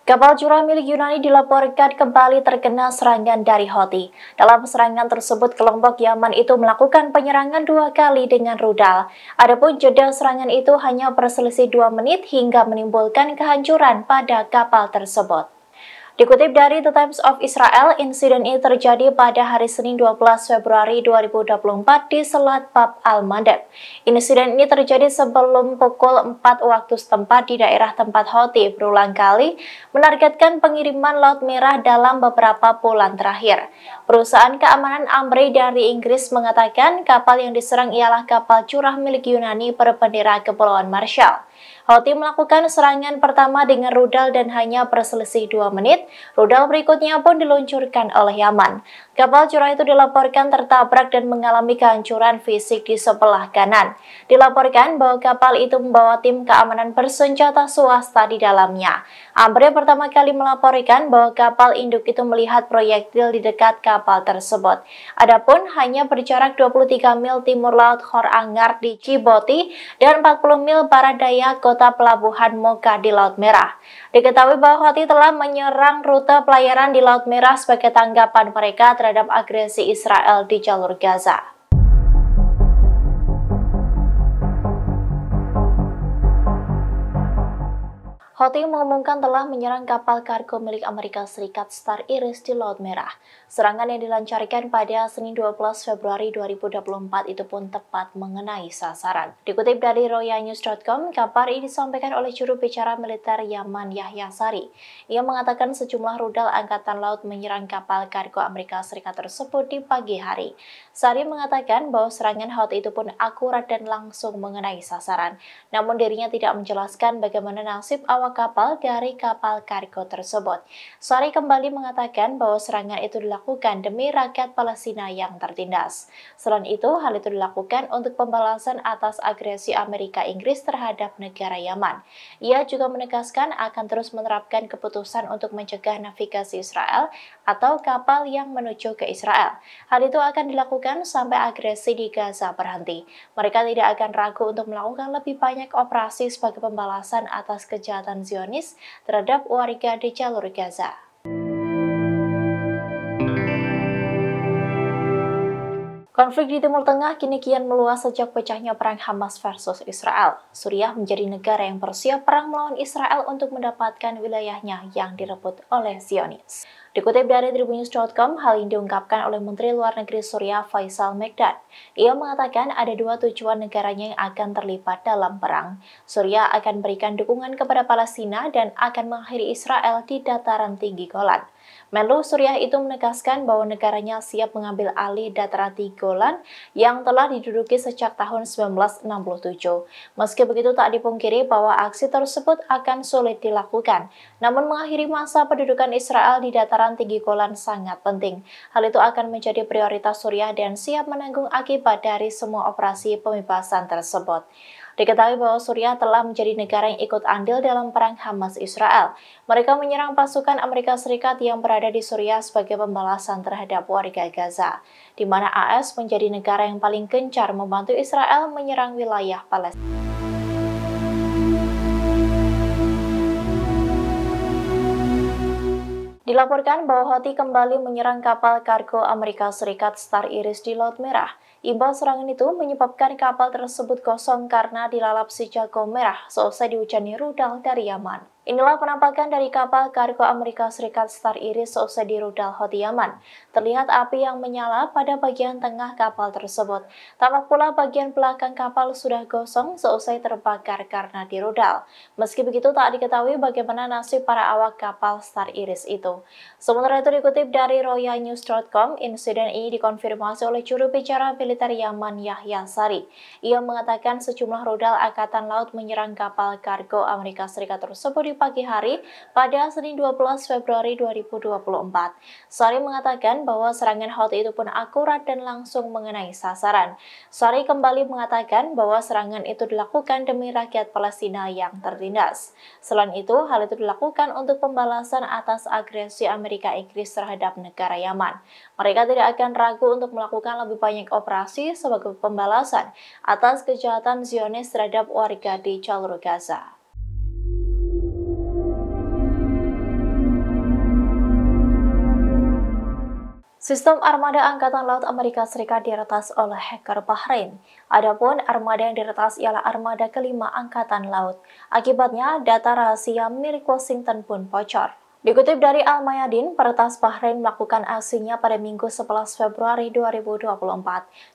Kapal curah milik Yunani dilaporkan kembali terkena serangan dari Houthi. Dalam serangan tersebut, kelompok Yaman itu melakukan penyerangan 2 kali dengan rudal. Adapun jeda serangan itu hanya berselisih 2 menit hingga menimbulkan kehancuran pada kapal tersebut. Dikutip dari The Times of Israel, insiden ini terjadi pada hari Senin 12 Februari 2024 di Selat Bab al-Mandeb. Insiden ini terjadi sebelum pukul 4 waktu setempat di daerah tempat Houthi berulang kali menargetkan pengiriman Laut Merah dalam beberapa bulan terakhir. Perusahaan keamanan Ambrey dari Inggris mengatakan kapal yang diserang ialah kapal curah milik Yunani berbendera Kepulauan Marshall. Houthi melakukan serangan pertama dengan rudal dan hanya berselisih 2 menit. Rudal berikutnya pun diluncurkan oleh Yaman. Kapal curah itu dilaporkan tertabrak dan mengalami kehancuran fisik di sebelah kanan. Dilaporkan bahwa kapal itu membawa tim keamanan bersenjata swasta di dalamnya. Ambrey pertama kali melaporkan bahwa kapal induk itu melihat proyektil di dekat kapal tersebut. Adapun hanya berjarak 23 mil timur laut Khor Angar di Djibouti dan 40 mil barat daya kota pelabuhan Mocha di Laut Merah. Diketahui bahwa Houthi telah menyerang rute pelayaran di Laut Merah sebagai tanggapan mereka terhadap agresi Israel di jalur Gaza. Houthi mengumumkan telah menyerang kapal kargo milik Amerika Serikat Star Iris di Laut Merah. Serangan yang dilancarkan pada Senin 12 Februari 2024 itu pun tepat mengenai sasaran. Dikutip dari royanews.com, kabar ini disampaikan oleh juru bicara militer Yaman Yahya Sari. Ia mengatakan sejumlah rudal angkatan laut menyerang kapal kargo Amerika Serikat tersebut di pagi hari. Sari mengatakan bahwa serangan Houthi itu pun akurat dan langsung mengenai sasaran. Namun dirinya tidak menjelaskan bagaimana nasib awak kapal dari kapal kargo tersebut. Sari kembali mengatakan bahwa serangan itu dilakukan demi rakyat Palestina yang tertindas. Selain itu, hal itu dilakukan untuk pembalasan atas agresi Amerika Inggris terhadap negara Yaman. Ia juga menegaskan akan terus menerapkan keputusan untuk mencegah navigasi Israel atau kapal yang menuju ke Israel. Hal itu akan dilakukan sampai agresi di Gaza berhenti. Mereka tidak akan ragu untuk melakukan lebih banyak operasi sebagai pembalasan atas kejahatan Zionis terhadap warga di jalur Gaza. Konflik di Timur Tengah kini kian meluas sejak pecahnya perang Hamas versus Israel. Suriah menjadi negara yang bersiap perang melawan Israel untuk mendapatkan wilayahnya yang direbut oleh Zionis. Dikutip dari Tribunnews.com, hal ini diungkapkan oleh Menteri Luar Negeri Suriah Faisal Mekdad. Ia mengatakan ada 2 tujuan negaranya yang akan terlibat dalam perang. Suriah akan berikan dukungan kepada Palestina dan akan mengakhiri Israel di dataran tinggi Golan. Menlu Suriah itu menegaskan bahwa negaranya siap mengambil alih dataran tinggi Golan yang telah diduduki sejak tahun 1967. Meski begitu, tak dipungkiri bahwa aksi tersebut akan sulit dilakukan. Namun mengakhiri masa pendudukan Israel di dataran tinggi Golan sangat penting. Hal itu akan menjadi prioritas Suriah dan siap menanggung akibat dari semua operasi pembebasan tersebut. Diketahui bahwa Suriah telah menjadi negara yang ikut andil dalam perang Hamas-Israel. Mereka menyerang pasukan Amerika Serikat yang berada di Suriah sebagai pembalasan terhadap warga Gaza, di mana AS menjadi negara yang paling gencar membantu Israel menyerang wilayah Palestina. Dilaporkan bahwa Houthi kembali menyerang kapal kargo Amerika Serikat Star Iris di Laut Merah. Imbas serangan itu menyebabkan kapal tersebut kosong karena dilalap si jago merah seusai dihujani rudal dari Yaman. Inilah penampakan dari kapal kargo Amerika Serikat Star Iris seusai dirudal Houthi Yaman. Terlihat api yang menyala pada bagian tengah kapal tersebut. Tampak pula bagian belakang kapal sudah gosong seusai terbakar karena dirudal. Meski begitu, tak diketahui bagaimana nasib para awak kapal Star Iris itu. Sementara itu, dikutip dari royanews.com, insiden ini dikonfirmasi oleh juru bicara militer Yaman Yahya Sari. Ia mengatakan sejumlah rudal angkatan laut menyerang kapal kargo Amerika Serikat tersebut di pagi hari pada Senin 12 Februari 2024. Sari mengatakan bahwa serangan Houthi itu pun akurat dan langsung mengenai sasaran. Sari kembali mengatakan bahwa serangan itu dilakukan demi rakyat Palestina yang tertindas. Selain itu, hal itu dilakukan untuk pembalasan atas agresi Amerika Inggris terhadap negara Yaman. Mereka tidak akan ragu untuk melakukan lebih banyak operasi sebagai pembalasan atas kejahatan Zionis terhadap warga di jalur Gaza. Sistem armada Angkatan Laut Amerika Serikat diretas oleh hacker Bahrain. Adapun armada yang diretas ialah armada kelima Angkatan Laut. Akibatnya, data rahasia milik Washington pun bocor. Dikutip dari Al-Mayadin, peretas Bahrain melakukan aksinya pada Minggu 11 Februari 2024.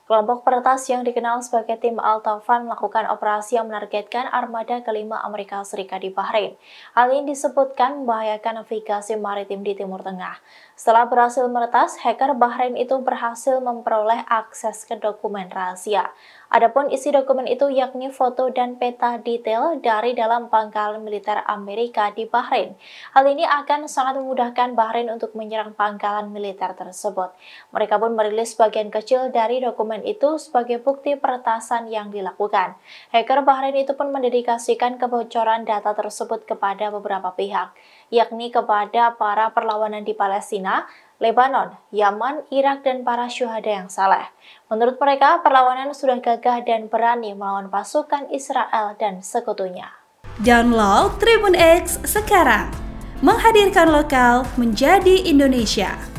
Kelompok peretas yang dikenal sebagai tim Al-Tawfan melakukan operasi yang menargetkan armada kelima Amerika Serikat di Bahrain. Hal ini disebutkan membahayakan navigasi maritim di Timur Tengah. Setelah berhasil meretas, hacker Bahrain itu berhasil memperoleh akses ke dokumen rahasia. Adapun isi dokumen itu yakni foto dan peta detail dari dalam pangkalan militer Amerika di Bahrain. Hal ini akan sangat memudahkan Bahrain untuk menyerang pangkalan militer tersebut. Mereka pun merilis bagian kecil dari dokumen itu sebagai bukti peretasan yang dilakukan. Hacker Bahrain itu pun mendedikasikan kebocoran data tersebut kepada beberapa pihak, yakni kepada para perlawanan di Palestina, Lebanon, Yaman, Irak, dan para syuhada yang saleh. Menurut mereka, perlawanan sudah gagah dan berani melawan pasukan Israel dan sekutunya. Download Tribun X sekarang, menghadirkan lokal menjadi Indonesia.